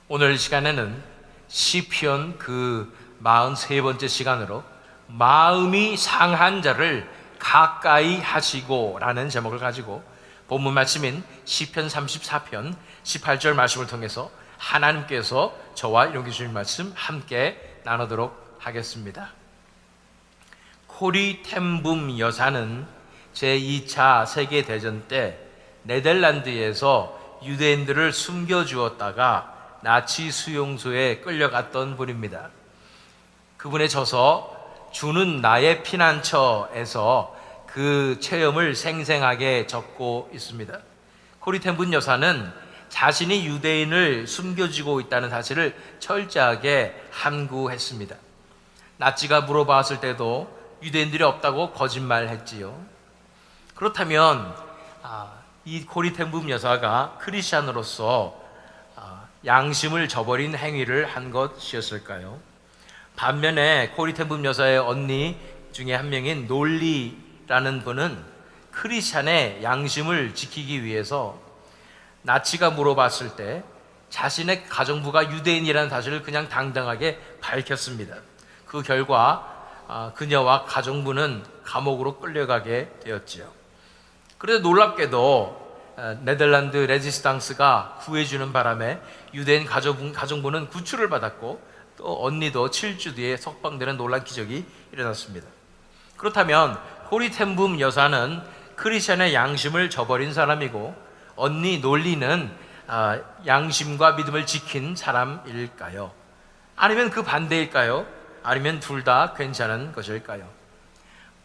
오늘 시간에는 시편 그 43번째 시간으로 마음이 상한 자를 가까이 하시고 라는 제목을 가지고 본문 말씀인 시편 34편 18절 말씀을 통해서 하나님께서 저와 용기 주신 말씀 함께 나누도록 하겠습니다. 코리 텐붐 여사는 제2차 세계대전 때 네덜란드에서 유대인들을 숨겨주었다가 나치 수용소에 끌려갔던 분입니다. 그분의 저서 주는 나의 피난처에서 그 체험을 생생하게 적고 있습니다. 코리 텐붐 여사는 자신이 유대인을 숨겨주고 있다는 사실을 철저하게 함구했습니다. 나치가 물어봤을 때도 유대인들이 없다고 거짓말했지요. 그렇다면 이 코리 텐붐 여사가 크리스찬으로서 양심을 저버린 행위를 한 것이었을까요? 반면에 코리 텐붐 여사의 언니 중에 한 명인 놀리라는 분은 크리스찬의 양심을 지키기 위해서 나치가 물어봤을 때 자신의 가정부가 유대인이라는 사실을 그냥 당당하게 밝혔습니다. 그 결과 그녀와 가정부는 감옥으로 끌려가게 되었지요. 그래서 놀랍게도 네덜란드 레지스탕스가 구해주는 바람에 유대인 가정부는 구출을 받았고 또 언니도 7주 뒤에 석방되는 놀란 기적이 일어났습니다. 그렇다면 코리 텐붐 여사는 크리스천의 양심을 저버린 사람이고 언니 놀리는 양심과 믿음을 지킨 사람일까요? 아니면 그 반대일까요? 아니면 둘 다 괜찮은 것일까요?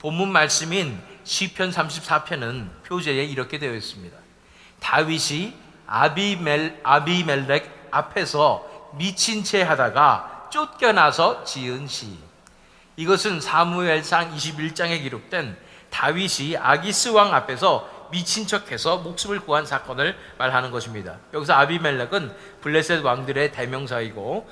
본문 말씀인 시편 34편은 표제에 이렇게 되어 있습니다. 다윗이 아비멜렉 앞에서 미친 채 하다가 쫓겨나서 지은 시. 이것은 사무엘상 21장에 기록된 다윗이 아기스 왕 앞에서 미친 척해서 목숨을 구한 사건을 말하는 것입니다. 여기서 아비멜렉은 블레셋 왕들의 대명사이고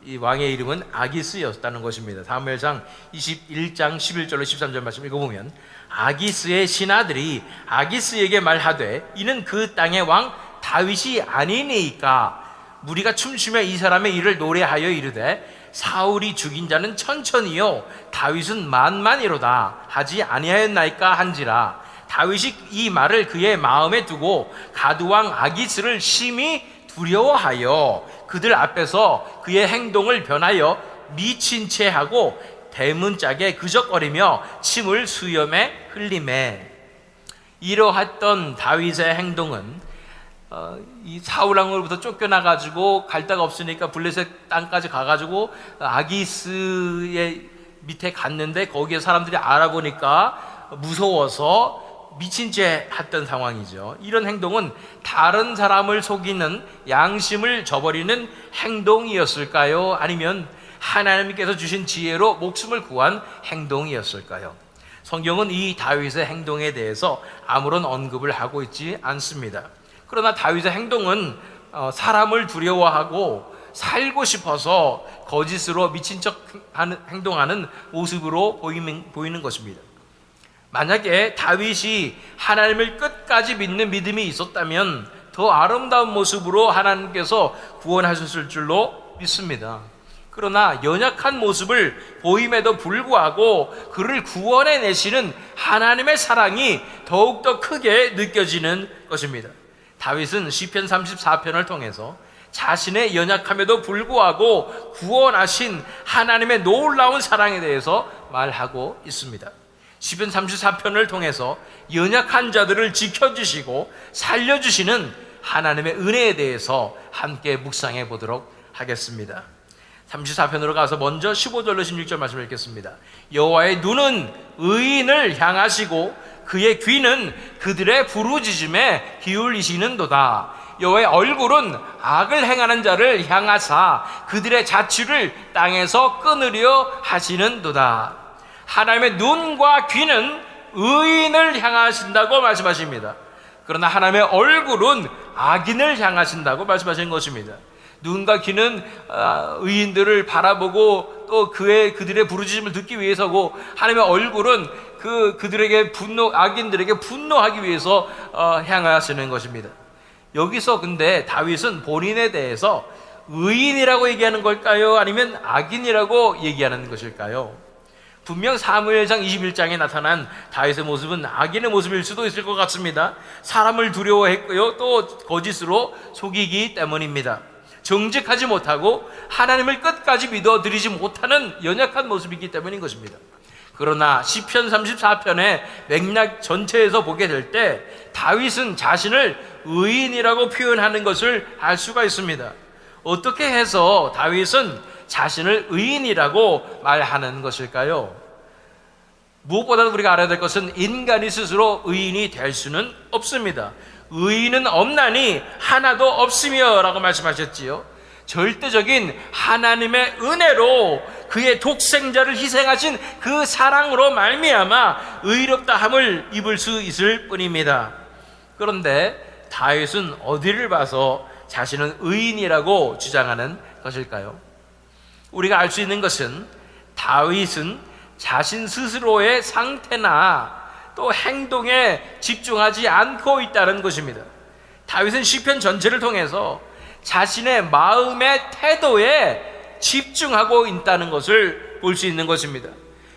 이 왕의 이름은 아기스였다는 것입니다. 사무엘상 21장 11절로 13절 말씀 읽어보면 아기스의 신하들이 아기스에게 말하되 이는 그 땅의 왕 다윗이 아니니까 무리가 춤추며 이 사람의 일을 노래하여 이르되 사울이 죽인 자는 천천히요 다윗은 만만이로다 하지 아니하였나이까 한지라. 다윗이 이 말을 그의 마음에 두고 가드왕 아기스를 심히 두려워하여 그들 앞에서 그의 행동을 변하여 미친 채 하고 대문짝에 그적거리며 침을 수염에 흘리매. 이러했던 다윗의 행동은 이 사울 왕으로부터 쫓겨나가지고 갈 데가 없으니까 블레셋 땅까지 가가지고 아기스의 밑에 갔는데 거기에 사람들이 알아보니까 무서워서 미친 채 했던 상황이죠. 이런 행동은 다른 사람을 속이는 양심을 저버리는 행동이었을까요? 아니면 하나님께서 주신 지혜로 목숨을 구한 행동이었을까요? 성경은 이 다윗의 행동에 대해서 아무런 언급을 하고 있지 않습니다. 그러나 다윗의 행동은 사람을 두려워하고 살고 싶어서 거짓으로 미친 척 행동하는 모습으로 보이는 것입니다. 만약에 다윗이 하나님을 끝까지 믿는 믿음이 있었다면 더 아름다운 모습으로 하나님께서 구원하셨을 줄로 믿습니다. 그러나 연약한 모습을 보임에도 불구하고 그를 구원해내시는 하나님의 사랑이 더욱더 크게 느껴지는 것입니다. 다윗은 시편 34편을 통해서 자신의 연약함에도 불구하고 구원하신 하나님의 놀라운 사랑에 대해서 말하고 있습니다. 시편 34편을 통해서 연약한 자들을 지켜주시고 살려주시는 하나님의 은혜에 대해서 함께 묵상해 보도록 하겠습니다. 34편으로 가서 먼저 15절로 16절 말씀을 읽겠습니다. 여호와의 눈은 의인을 향하시고 그의 귀는 그들의 부르짖음에 기울이시는도다. 여호와의 얼굴은 악을 행하는 자를 향하사 그들의 자취를 땅에서 끊으려 하시는도다. 하나님의 눈과 귀는 의인을 향하신다고 말씀하십니다. 그러나 하나님의 얼굴은 악인을 향하신다고 말씀하시는 것입니다. 눈과 귀는 의인들을 바라보고 또 그들의 부르짖음을 듣기 위해서고, 하나님의 얼굴은 악인들에게 분노하기 위해서 향하시는 것입니다. 여기서 근데 다윗은 본인에 대해서 의인이라고 얘기하는 걸까요? 아니면 악인이라고 얘기하는 것일까요? 분명 사무엘상 21장에 나타난 다윗의 모습은 악인의 모습일 수도 있을 것 같습니다. 사람을 두려워했고요, 또 거짓으로 속이기 때문입니다. 정직하지 못하고 하나님을 끝까지 믿어드리지 못하는 연약한 모습이기 때문인 것입니다. 그러나 시편 34편의 맥락 전체에서 보게 될 때 다윗은 자신을 의인이라고 표현하는 것을 알 수가 있습니다. 어떻게 해서 다윗은 자신을 의인이라고 말하는 것일까요? 무엇보다도 우리가 알아야 될 것은 인간이 스스로 의인이 될 수는 없습니다. 의인은 없나니 하나도 없으며 라고 말씀하셨지요. 절대적인 하나님의 은혜로 그의 독생자를 희생하신 그 사랑으로 말미암아 의롭다함을 입을 수 있을 뿐입니다. 그런데 다윗은 어디를 봐서 자신은 의인이라고 주장하는 것일까요? 우리가 알 수 있는 것은 다윗은 자신 스스로의 상태나 또 행동에 집중하지 않고 있다는 것입니다. 다윗은 시편 전체를 통해서 자신의 마음의 태도에 집중하고 있다는 것을 볼 수 있는 것입니다.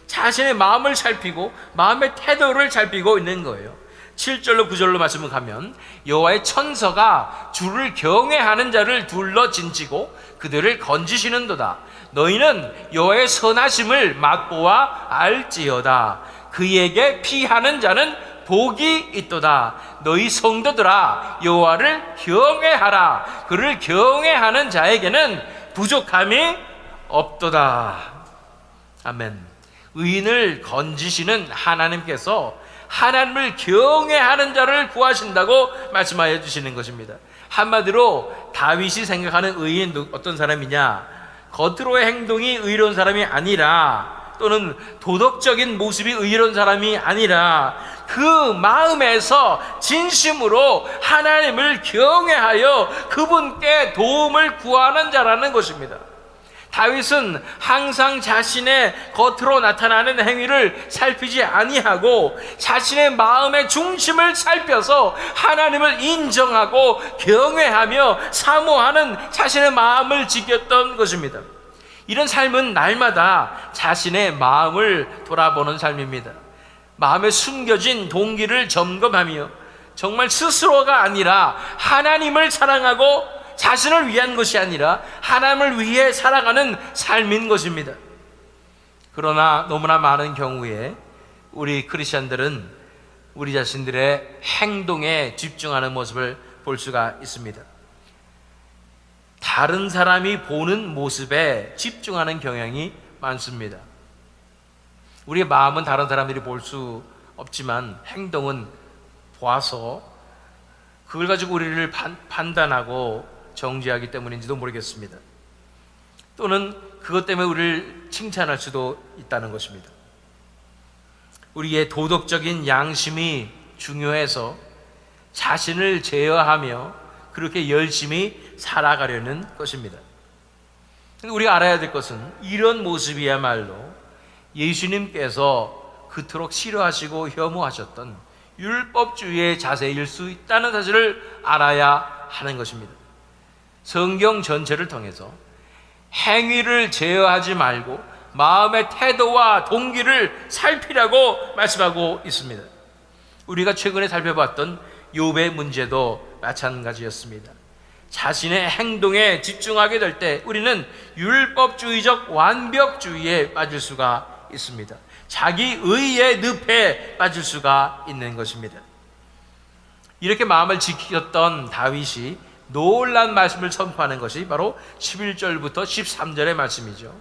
자신의 마음을 살피고 마음의 태도를 살피고 있는 거예요. 7절로 9절로 말씀을 가면 여호와의 천사가 주를 경외하는 자를 둘러 진치고 그들을 건지시는도다. 너희는 여호와의 선하심을 맛보아 알지어다. 그에게 피하는 자는 복이 있도다. 너희 성도들아 여호와를 경외하라. 그를 경외하는 자에게는 부족함이 없도다. 아멘. 의인을 건지시는 하나님께서 하나님을 경외하는 자를 구하신다고 말씀하여 주시는 것입니다. 한마디로 다윗이 생각하는 의인 어떤 사람이냐? 겉으로의 행동이 의로운 사람이 아니라, 또는 도덕적인 모습이 의로운 사람이 아니라 그 마음에서 진심으로 하나님을 경외하여 그분께 도움을 구하는 자라는 것입니다. 다윗은 항상 자신의 겉으로 나타나는 행위를 살피지 아니하고 자신의 마음의 중심을 살펴서 하나님을 인정하고 경외하며 사모하는 자신의 마음을 지켰던 것입니다. 이런 삶은 날마다 자신의 마음을 돌아보는 삶입니다. 마음에 숨겨진 동기를 점검하며 정말 스스로가 아니라 하나님을 사랑하고 자신을 위한 것이 아니라 하나님을 위해 살아가는 삶인 것입니다. 그러나 너무나 많은 경우에 우리 크리스천들은 우리 자신들의 행동에 집중하는 모습을 볼 수가 있습니다. 다른 사람이 보는 모습에 집중하는 경향이 많습니다. 우리의 마음은 다른 사람들이 볼 수 없지만 행동은 보아서 그걸 가지고 우리를 판단하고 정죄하기 때문인지도 모르겠습니다. 또는 그것 때문에 우리를 칭찬할 수도 있다는 것입니다. 우리의 도덕적인 양심이 중요해서 자신을 제어하며 그렇게 열심히 살아가려는 것입니다. 우리가 알아야 될 것은 이런 모습이야말로 예수님께서 그토록 싫어하시고 혐오하셨던 율법주의의 자세일 수 있다는 사실을 알아야 하는 것입니다. 성경 전체를 통해서 행위를 제어하지 말고 마음의 태도와 동기를 살피라고 말씀하고 있습니다. 우리가 최근에 살펴봤던 욥의 문제도 마찬가지였습니다. 자신의 행동에 집중하게 될 때 우리는 율법주의적 완벽주의에 빠질 수가 있습니다. 자기 의의 늪에 빠질 수가 있는 것입니다. 이렇게 마음을 지켰던 다윗이 놀란 말씀을 선포하는 것이 바로 11절부터 13절의 말씀이죠.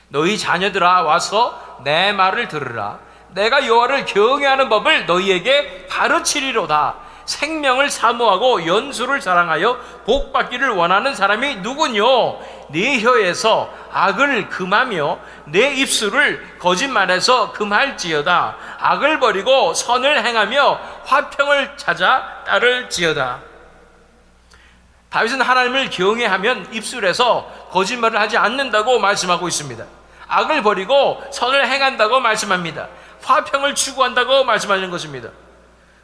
너희 자녀들아 와서 내 말을 들으라. 내가 여호와를 경외하는 법을 너희에게 가르치리로다. 생명을 사모하고 연수를 사랑하여 복받기를 원하는 사람이 누구뇨? 네 혀에서 악을 금하며 내 입술을 거짓말해서 금할지어다. 악을 버리고 선을 행하며 화평을 찾아 따를지어다. 다윗은 하나님을 경외하면 입술에서 거짓말을 하지 않는다고 말씀하고 있습니다. 악을 버리고 선을 행한다고 말씀합니다. 화평을 추구한다고 말씀하는 것입니다.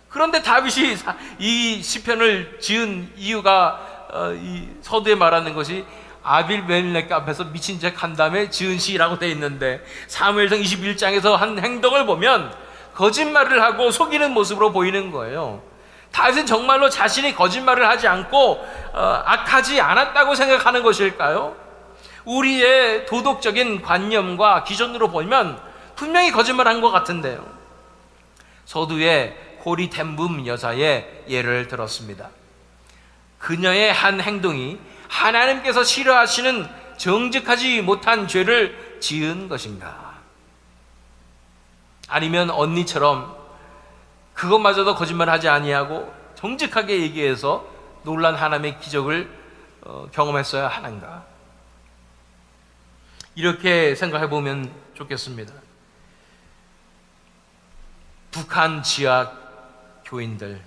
그런데 다윗이 이 시편을 지은 이유가 이 서두에 말하는 것이 아빌멜렉 앞에서 미친 척 한 다음에 지은 시라고 되어 있는데, 사무엘상 21장에서 한 행동을 보면 거짓말을 하고 속이는 모습으로 보이는 거예요. 다윗은 정말로 자신이 거짓말을 하지 않고 악하지 않았다고 생각하는 것일까요? 우리의 도덕적인 관념과 기준으로 보면 분명히 거짓말한 것 같은데요. 서두에 고리 덴붐 여자의 예를 들었습니다. 그녀의 한 행동이 하나님께서 싫어하시는 정직하지 못한 죄를 지은 것인가? 아니면 언니처럼 그것마저도 거짓말하지 아니하고 정직하게 얘기해서 놀란 하나님의 기적을 경험했어야 하는가? 이렇게 생각해 보면 좋겠습니다. 북한 지하 교인들,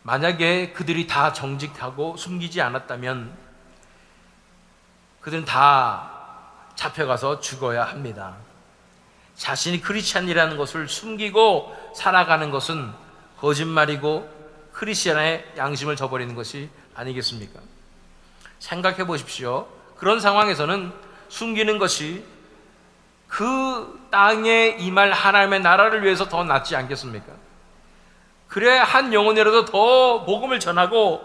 만약에 그들이 다 정직하고 숨기지 않았다면 그들은 다 잡혀가서 죽어야 합니다. 자신이 크리스찬이라는 것을 숨기고 살아가는 것은 거짓말이고 크리스찬의 양심을 저버리는 것이 아니겠습니까? 생각해 보십시오. 그런 상황에서는 숨기는 것이 그 땅에 임할 하나님의 나라를 위해서 더 낫지 않겠습니까? 그래야 한 영혼이라도 더 복음을 전하고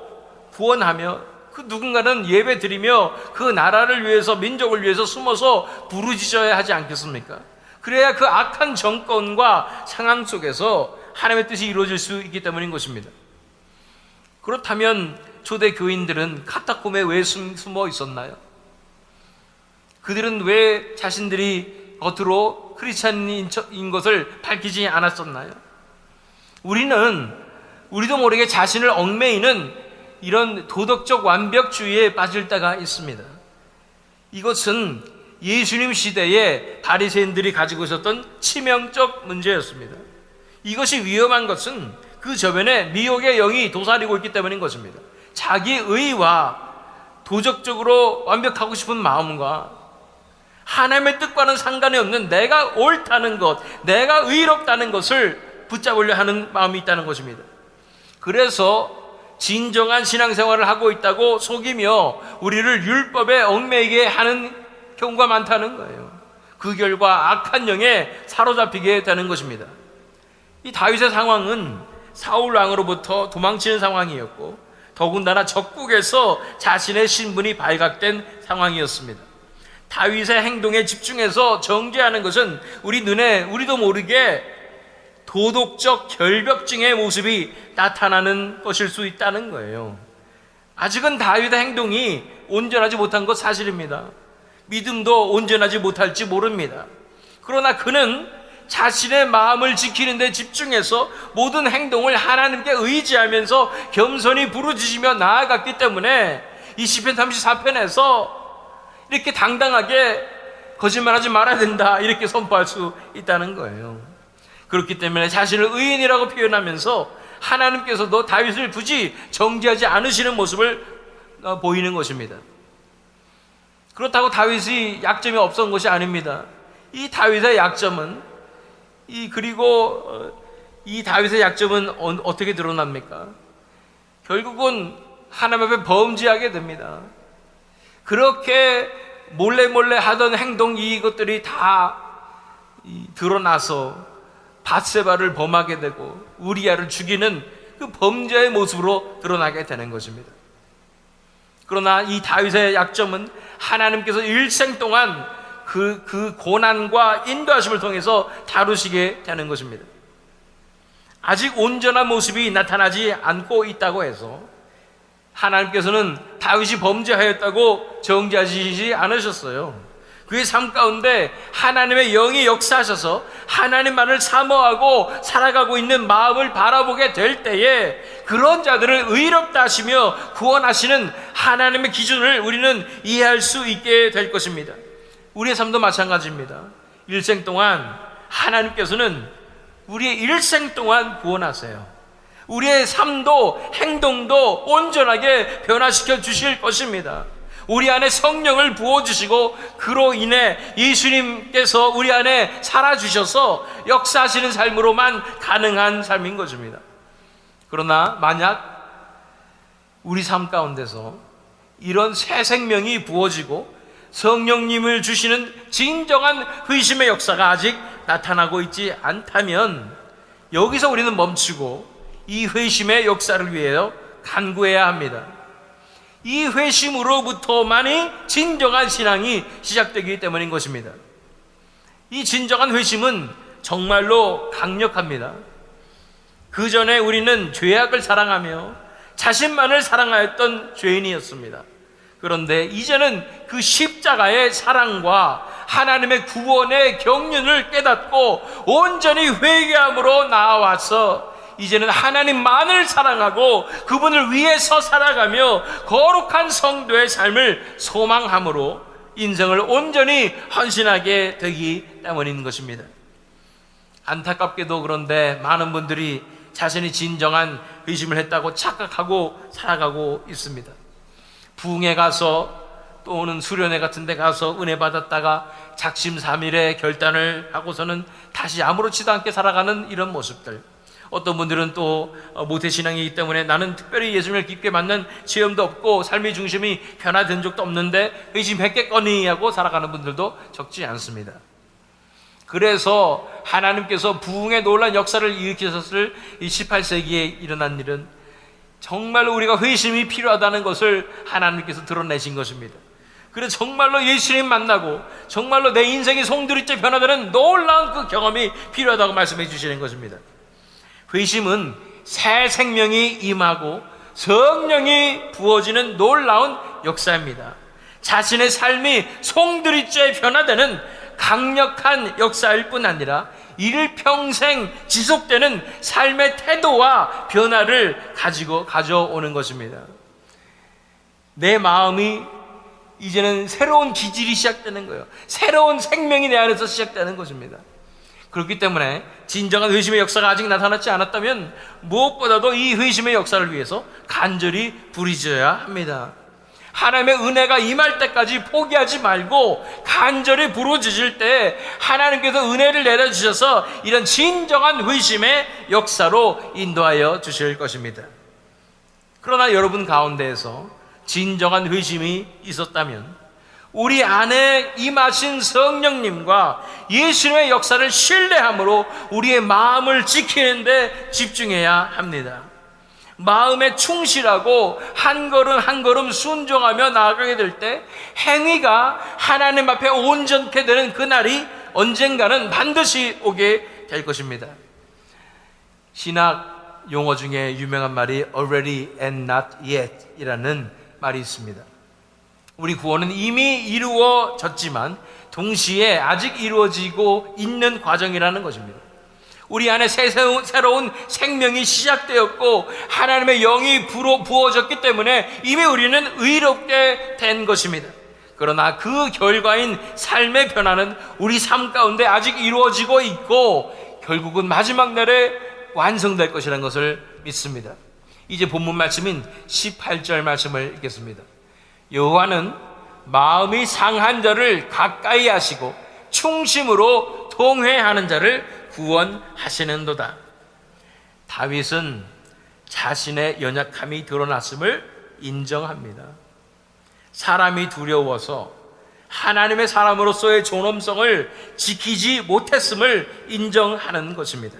구원하며 그 누군가는 예배 드리며 그 나라를 위해서, 민족을 위해서 숨어서 부르짖어야 하지 않겠습니까? 그래야 그 악한 정권과 상황 속에서 하나님의 뜻이 이루어질 수 있기 때문인 것입니다. 그렇다면 초대 교인들은 카타콤에 왜 숨어 있었나요? 그들은 왜 자신들이 겉으로 크리스찬인 것을 밝히지 않았었나요? 우리도 모르게 자신을 얽매이는 이런 도덕적 완벽주의에 빠질 때가 있습니다. 이것은 예수님 시대에 바리새인들이 가지고 있었던 치명적 문제였습니다. 이것이 위험한 것은 그 저변에 미혹의 영이 도사리고 있기 때문인 것입니다. 자기 의와 도덕적으로 완벽하고 싶은 마음과 하나님의 뜻과는 상관이 없는 내가 옳다는 것, 내가 의롭다는 것을 붙잡으려 하는 마음이 있다는 것입니다. 그래서 진정한 신앙생활을 하고 있다고 속이며 우리를 율법에 얽매이게 하는 경우가 많다는 거예요. 그 결과 악한 영에 사로잡히게 되는 것입니다. 이 다윗의 상황은 사울 왕으로부터 도망치는 상황이었고 더군다나 적국에서 자신의 신분이 발각된 상황이었습니다. 다윗의 행동에 집중해서 정죄하는 것은 우리 눈에 우리도 모르게 도덕적 결벽증의 모습이 나타나는 것일 수 있다는 거예요. 아직은 다윗의 행동이 온전하지 못한 것 사실입니다. 믿음도 온전하지 못할지 모릅니다. 그러나 그는 자신의 마음을 지키는 데 집중해서 모든 행동을 하나님께 의지하면서 겸손히 부르짖으며 나아갔기 때문에 이 시편 34편에서 이렇게 당당하게 거짓말하지 말아야 된다 이렇게 선포할 수 있다는 거예요. 그렇기 때문에 자신을 의인이라고 표현하면서 하나님께서도 다윗을 굳이 정죄하지 않으시는 모습을 보이는 것입니다. 그렇다고 다윗이 약점이 없었던 것이 아닙니다. 이 다윗의 약점은 이 다윗의 약점은 어떻게 드러납니까? 결국은 하나님 앞에 범죄하게 됩니다. 그렇게 몰래 하던 행동 이것들이 다 드러나서 밧세바를 범하게 되고 우리아를 죽이는 그 범죄의 모습으로 드러나게 되는 것입니다. 그러나 이 다윗의 약점은 하나님께서 일생 동안 그 고난과 인도하심을 통해서 다루시게 되는 것입니다. 아직 온전한 모습이 나타나지 않고 있다고 해서 하나님께서는 다윗이 범죄하였다고 정죄하시지 않으셨어요. 그의 삶 가운데 하나님의 영이 역사하셔서 하나님만을 사모하고 살아가고 있는 마음을 바라보게 될 때에 그런 자들을 의롭다 하시며 구원하시는 하나님의 기준을 우리는 이해할 수 있게 될 것입니다. 우리의 삶도 마찬가지입니다. 일생 동안 하나님께서는 우리의 일생 동안 구원하세요. 우리의 삶도 행동도 온전하게 변화시켜 주실 것입니다. 우리 안에 성령을 부어주시고 그로 인해 예수님께서 우리 안에 살아주셔서 역사하시는 삶으로만 가능한 삶인 것입니다. 그러나 만약 우리 삶 가운데서 이런 새 생명이 부어지고 성령님을 주시는 진정한 회심의 역사가 아직 나타나고 있지 않다면 여기서 우리는 멈추고 이 회심의 역사를 위하여 간구해야 합니다. 이 회심으로부터만이 진정한 신앙이 시작되기 때문인 것입니다. 이 진정한 회심은 정말로 강력합니다. 그 전에 우리는 죄악을 사랑하며 자신만을 사랑하였던 죄인이었습니다. 그런데 이제는 그 십자가의 사랑과 하나님의 구원의 경륜을 깨닫고 온전히 회개함으로 나아와서 이제는 하나님만을 사랑하고 그분을 위해서 살아가며 거룩한 성도의 삶을 소망함으로 인생을 온전히 헌신하게 되기 때문인 것입니다. 안타깝게도 그런데 많은 분들이 자신이 진정한 회심을 했다고 착각하고 살아가고 있습니다. 부흥회 가서 또는 수련회 같은 데 가서 은혜 받았다가 작심삼일의 결단을 하고서는 다시 아무렇지도 않게 살아가는 이런 모습들. 어떤 분들은 또 모태신앙이기 때문에 나는 특별히 예수님을 깊게 만난 체험도 없고 삶의 중심이 변화된 적도 없는데 회심했겠거니 하고 살아가는 분들도 적지 않습니다. 그래서 하나님께서 부흥의 놀라운 역사를 일으키셨을 이 18세기에 일어난 일은 정말로 우리가 회심이 필요하다는 것을 하나님께서 드러내신 것입니다. 그래서 정말로 예수님 만나고 정말로 내 인생이 송두리째 변화되는 놀라운 그 경험이 필요하다고 말씀해 주시는 것입니다. 회심은 새 생명이 임하고 성령이 부어지는 놀라운 역사입니다. 자신의 삶이 송두리째 변화되는 강력한 역사일 뿐 아니라 일평생 지속되는 삶의 태도와 변화를 가져오는 것입니다. 내 마음이 이제는 새로운 기질이 시작되는 거예요. 새로운 생명이 내 안에서 시작되는 것입니다. 그렇기 때문에 진정한 회심의 역사가 아직 나타나지 않았다면 무엇보다도 이 회심의 역사를 위해서 간절히 부르짖어야 합니다. 하나님의 은혜가 임할 때까지 포기하지 말고 간절히 부르짖을 때 하나님께서 은혜를 내려주셔서 이런 진정한 회심의 역사로 인도하여 주실 것입니다. 그러나 여러분 가운데에서 진정한 회심이 있었다면 우리 안에 임하신 성령님과 예수님의 역사를 신뢰함으로 우리의 마음을 지키는 데 집중해야 합니다. 마음에 충실하고 한 걸음 한 걸음 순종하며 나아가게 될 때 행위가 하나님 앞에 온전케 되는 그날이 언젠가는 반드시 오게 될 것입니다. 신학 용어 중에 유명한 말이 already and not yet 이라는 말이 있습니다. 우리 구원은 이미 이루어졌지만 동시에 아직 이루어지고 있는 과정이라는 것입니다. 우리 안에 새로운 생명이 시작되었고 하나님의 영이 부어졌기 때문에 이미 우리는 의롭게 된 것입니다. 그러나 그 결과인 삶의 변화는 우리 삶 가운데 아직 이루어지고 있고 결국은 마지막 날에 완성될 것이라는 것을 믿습니다. 이제 본문 말씀인 18절 말씀을 읽겠습니다. 여호와는 마음이 상한 자를 가까이 하시고 충심으로 통회하는 자를 구원하시는도다. 다윗은 자신의 연약함이 드러났음을 인정합니다. 사람이 두려워서 하나님의 사람으로서의 존엄성을 지키지 못했음을 인정하는 것입니다.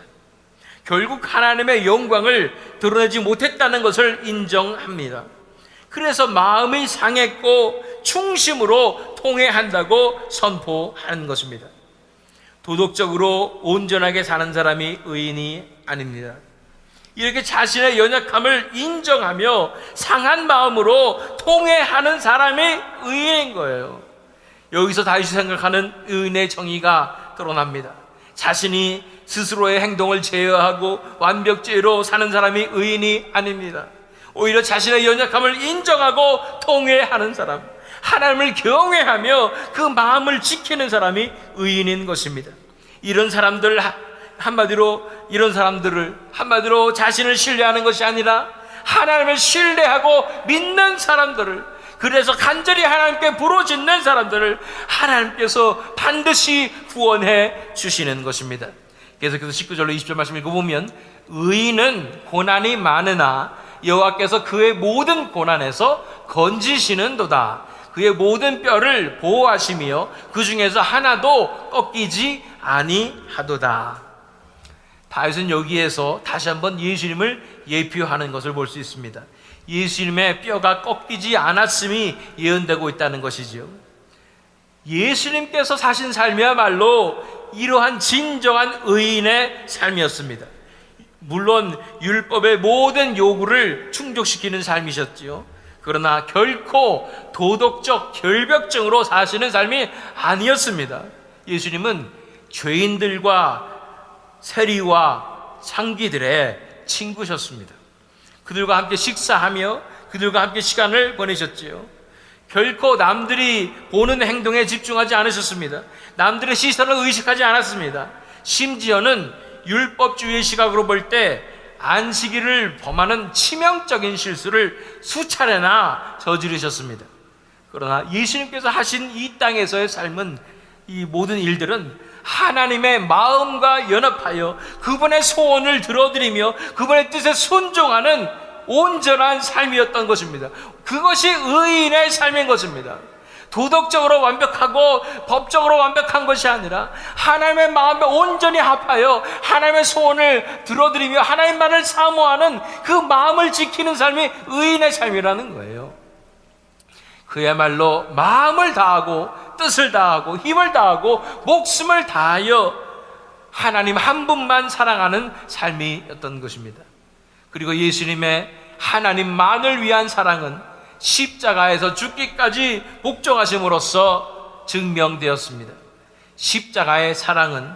결국 하나님의 영광을 드러내지 못했다는 것을 인정합니다. 그래서 마음이 상했고 충심으로 통회한다고 선포하는 것입니다. 도덕적으로 온전하게 사는 사람이 의인이 아닙니다. 이렇게 자신의 연약함을 인정하며 상한 마음으로 통회하는 사람이 의인인 거예요. 여기서 다윗이 생각하는 의인의 정의가 드러납니다. 자신이 스스로의 행동을 제어하고 완벽주의로 사는 사람이 의인이 아닙니다. 오히려 자신의 연약함을 인정하고 통회하는 사람, 하나님을 경외하며 그 마음을 지키는 사람이 의인인 것입니다. 이런 사람들을 한마디로 자신을 신뢰하는 것이 아니라 하나님을 신뢰하고 믿는 사람들을, 그래서 간절히 하나님께 부르짖는 사람들을 하나님께서 반드시 구원해 주시는 것입니다. 계속해서 19절로 20절 말씀 읽어보면 의인은 고난이 많으나 여호와께서 그의 모든 고난에서 건지시는도다. 그의 모든 뼈를 보호하시며 그 중에서 하나도 꺾이지 아니하도다. 다윗은 여기에서 다시 한번 예수님을 예표하는 것을 볼 수 있습니다. 예수님의 뼈가 꺾이지 않았음이 예언되고 있다는 것이지요. 예수님께서 사신 삶이야말로 이러한 진정한 의인의 삶이었습니다. 물론 율법의 모든 요구를 충족시키는 삶이셨지요. 그러나 결코 도덕적 결벽증으로 사시는 삶이 아니었습니다. 예수님은 죄인들과 세리와 창기들의 친구셨습니다. 그들과 함께 식사하며 그들과 함께 시간을 보내셨지요. 결코 남들이 보는 행동에 집중하지 않으셨습니다. 남들의 시선을 의식하지 않았습니다. 심지어는 율법주의의 시각으로 볼 때 안식일을 범하는 치명적인 실수를 수차례나 저지르셨습니다. 그러나 예수님께서 하신 이 땅에서의 삶은, 이 모든 일들은 하나님의 마음과 연합하여 그분의 소원을 들어드리며 그분의 뜻에 순종하는 온전한 삶이었던 것입니다. 그것이 의인의 삶인 것입니다. 도덕적으로 완벽하고 법적으로 완벽한 것이 아니라 하나님의 마음에 온전히 합하여 하나님의 소원을 들어드리며 하나님만을 사모하는 그 마음을 지키는 삶이 의인의 삶이라는 거예요. 그야말로 마음을 다하고 뜻을 다하고 힘을 다하고 목숨을 다하여 하나님 한 분만 사랑하는 삶이었던 것입니다. 그리고 예수님의 하나님만을 위한 사랑은 십자가에서 죽기까지 복종하심으로써 증명되었습니다. 십자가의 사랑은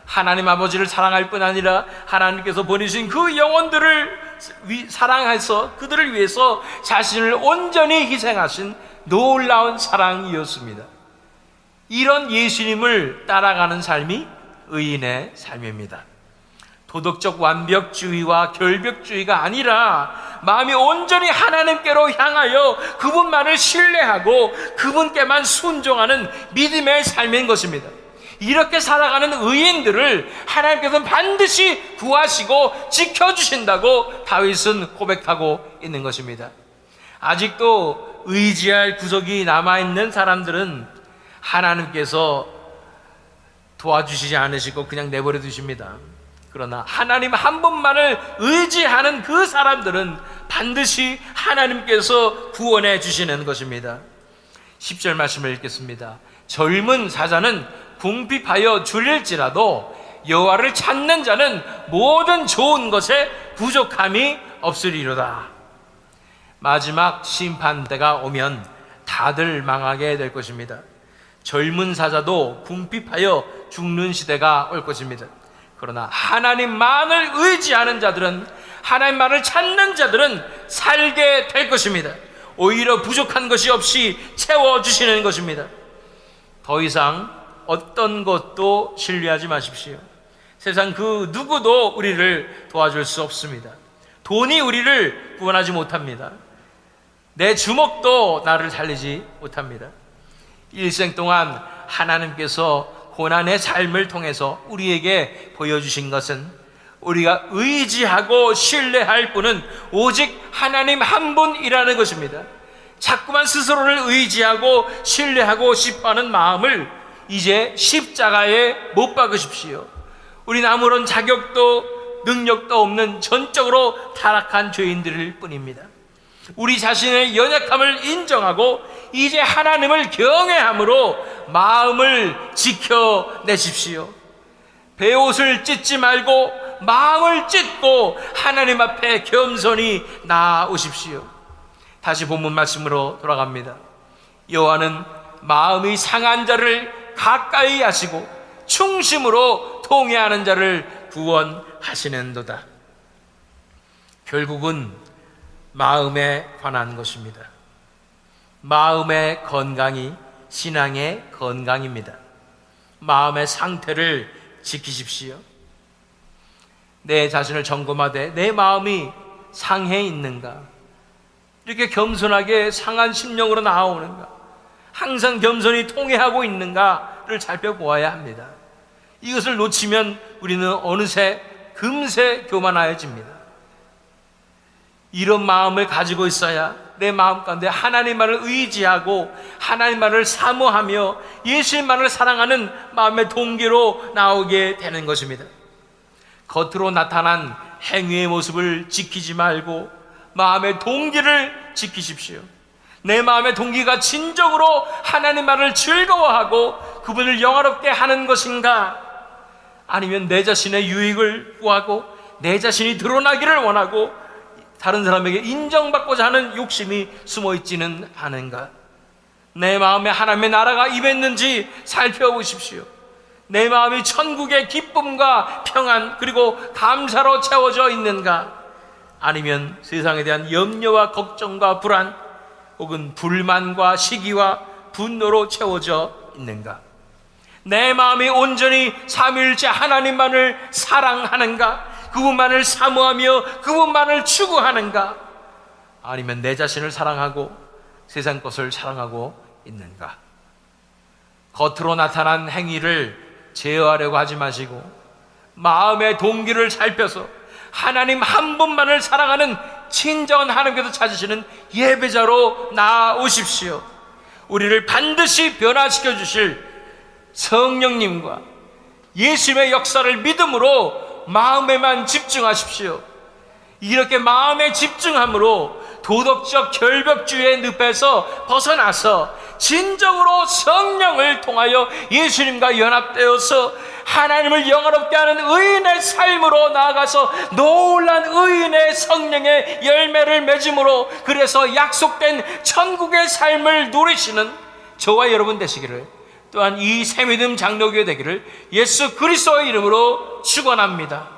하나님 아버지를 사랑할 뿐 아니라 하나님께서 보내신 그 영혼들을 사랑해서 그들을 위해서 자신을 온전히 희생하신 놀라운 사랑이었습니다. 이런 예수님을 따라가는 삶이 의인의 삶입니다. 도덕적 완벽주의와 결벽주의가 아니라 마음이 온전히 하나님께로 향하여 그분만을 신뢰하고 그분께만 순종하는 믿음의 삶인 것입니다. 이렇게 살아가는 의인들을 하나님께서는 반드시 구하시고 지켜주신다고 다윗은 고백하고 있는 것입니다. 아직도 의지할 구석이 남아있는 사람들은 하나님께서 도와주시지 않으시고 그냥 내버려 두십니다. 그러나 하나님 한 분만을 의지하는 그 사람들은 반드시 하나님께서 구원해 주시는 것입니다. 10절 말씀을 읽겠습니다. 젊은 사자는 궁핍하여 줄일지라도 여호와를 찾는 자는 모든 좋은 것에 부족함이 없으리로다. 마지막 심판대가 오면 다들 망하게 될 것입니다. 젊은 사자도 궁핍하여 죽는 시대가 올 것입니다. 그러나 하나님만을 의지하는 자들은, 하나님만을 찾는 자들은 살게 될 것입니다. 오히려 부족한 것이 없이 채워주시는 것입니다. 더 이상 어떤 것도 신뢰하지 마십시오. 세상 그 누구도 우리를 도와줄 수 없습니다. 돈이 우리를 구원하지 못합니다. 내 주먹도 나를 살리지 못합니다. 일생 동안 하나님께서 고난의 삶을 통해서 우리에게 보여주신 것은 우리가 의지하고 신뢰할 분은 오직 하나님 한 분이라는 것입니다. 자꾸만 스스로를 의지하고 신뢰하고 싶어하는 마음을 이제 십자가에 못 박으십시오. 우리는 아무런 자격도 능력도 없는 전적으로 타락한 죄인들일 뿐입니다. 우리 자신의 연약함을 인정하고 이제 하나님을 경외함으로 마음을 지켜내십시오. 베옷을 찢지 말고 마음을 찢고 하나님 앞에 겸손히 나아오십시오. 다시 본문 말씀으로 돌아갑니다. 여호와는 마음이 상한 자를 가까이 하시고 충심으로 통회하는 자를 구원하시는도다. 결국은 마음에 관한 것입니다. 마음의 건강이 신앙의 건강입니다. 마음의 상태를 지키십시오. 내 자신을 점검하되 내 마음이 상해 있는가? 이렇게 겸손하게 상한 심령으로 나아오는가, 항상 겸손히 통회하고 있는가를 살펴보아야 합니다. 이것을 놓치면 우리는 어느새 금세 교만하여집니다. 이런 마음을 가지고 있어야 내 마음 가운데 하나님만을 의지하고 하나님만을 사모하며 예수님만을 사랑하는 마음의 동기로 나오게 되는 것입니다. 겉으로 나타난 행위의 모습을 지키지 말고 마음의 동기를 지키십시오. 내 마음의 동기가 진정으로 하나님만을 즐거워하고 그분을 영화롭게 하는 것인가, 아니면 내 자신의 유익을 구하고 내 자신이 드러나기를 원하고 다른 사람에게 인정받고자 하는 욕심이 숨어있지는 않은가. 내 마음에 하나님의 나라가 임했는지 살펴보십시오. 내 마음이 천국의 기쁨과 평안 그리고 감사로 채워져 있는가, 아니면 세상에 대한 염려와 걱정과 불안 혹은 불만과 시기와 분노로 채워져 있는가. 내 마음이 온전히 삼위일체 하나님만을 사랑하는가, 그분만을 사모하며 그분만을 추구하는가, 아니면 내 자신을 사랑하고 세상 것을 사랑하고 있는가. 겉으로 나타난 행위를 제어하려고 하지 마시고 마음의 동기를 살펴서 하나님 한 분만을 사랑하는 진정한 하나님께서 찾으시는 예배자로 나아오십시오. 우리를 반드시 변화시켜 주실 성령님과 예수님의 역사를 믿음으로 마음에만 집중하십시오. 이렇게 마음에 집중함으로 도덕적 결벽주의의 늪에서 벗어나서 진정으로 성령을 통하여 예수님과 연합되어서 하나님을 영화롭게 하는 의인의 삶으로 나아가서 놀란 의인의 성령의 열매를 맺음으로, 그래서 약속된 천국의 삶을 누리시는 저와 여러분 되시기를, 또한 이 새믿음 장로교회 되기를 예수 그리스도의 이름으로 축원합니다.